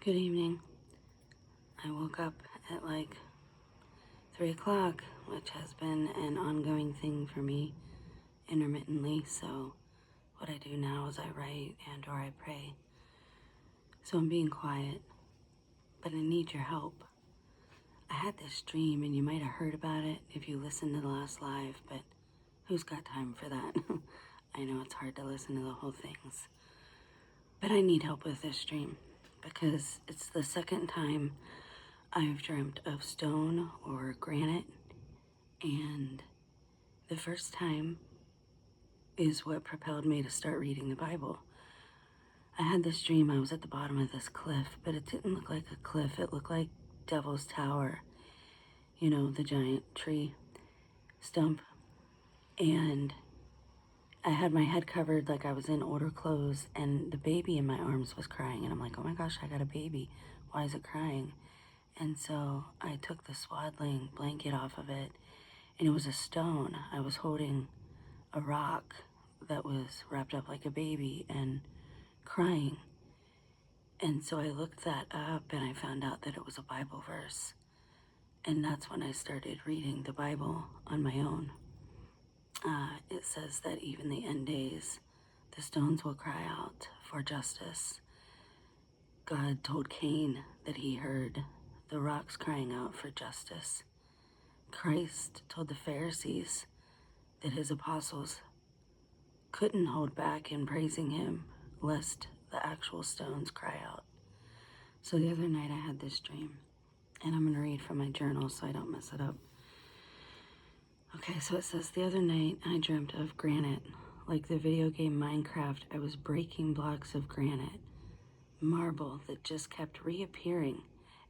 Good evening. I woke up at like 3 o'clock, which has been an ongoing thing for me intermittently. So what I do now is I write and or I pray. So I'm being quiet, but I need your help. I had this dream and you might have heard about it if you listened to the last live, but who's got time for that? I know it's hard to listen to the whole things, but I need help with this dream because it's the second time I've dreamt of stone or granite, and the first time is what propelled me to start reading the Bible. I had this dream I was at the bottom of this cliff, but it didn't look like a cliff. It looked like Devil's Tower, you know, the giant tree stump. And I had my head covered like I was in older clothes, and the baby in my arms was crying. And I'm like, oh my gosh, I got a baby. Why is it crying? And so I took the swaddling blanket off of it, and it was a stone. I was holding a rock that was wrapped up like a baby and crying. And so I looked that up and I found out that it was a Bible verse. And that's when I started reading the Bible on my own. It says that even the end days, the stones will cry out for justice. God told Cain that he heard the rocks crying out for justice. Christ told the Pharisees that his apostles couldn't hold back in praising him lest the actual stones cry out. So the other night I had this dream, and I'm going to read from my journal so I don't mess it up. Okay, so it says, the other night I dreamt of granite. Like the video game Minecraft, I was breaking blocks of granite, marble that just kept reappearing.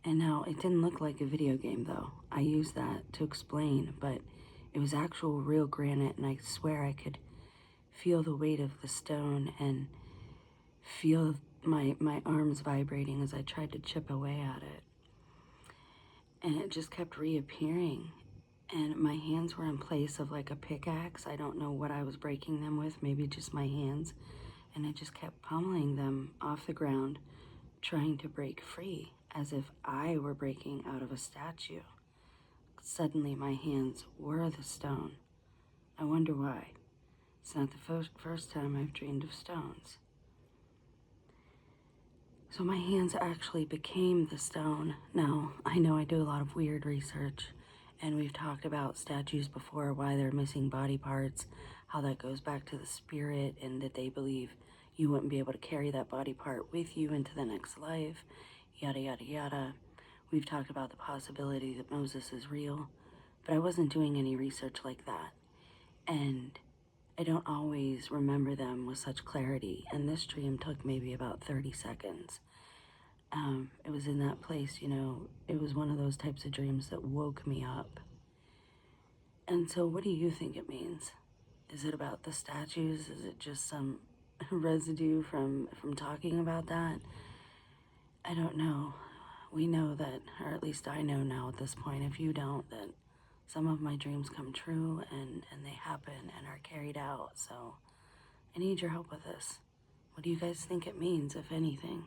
And now it didn't look like a video game though. I used that to explain, but it was actual real granite, and I swear I could feel the weight of the stone and feel my arms vibrating as I tried to chip away at it. And it just kept reappearing. And my hands were in place of like a pickaxe. I don't know what I was breaking them with, maybe just my hands. And I just kept pummeling them off the ground, trying to break free, as if I were breaking out of a statue. Suddenly my hands were the stone. I wonder why. It's not the first time I've dreamed of stones. So my hands actually became the stone. Now, I know I do a lot of weird research, and we've talked about statues before, why they're missing body parts, how that goes back to the spirit, and that they believe you wouldn't be able to carry that body part with you into the next life, yada, yada, yada. We've talked about the possibility that Moses is real, but I wasn't doing any research like that. And I don't always remember them with such clarity, and this dream took maybe about 30 seconds. It was in that place, you know, it was one of those types of dreams that woke me up. And so what do you think it means? Is it about the statues? Is it just some residue from talking about that? I don't know. We know that, or at least I know now at this point, if you don't, that some of my dreams come true and they happen and are carried out. So I need your help with this. What do you guys think it means, if anything?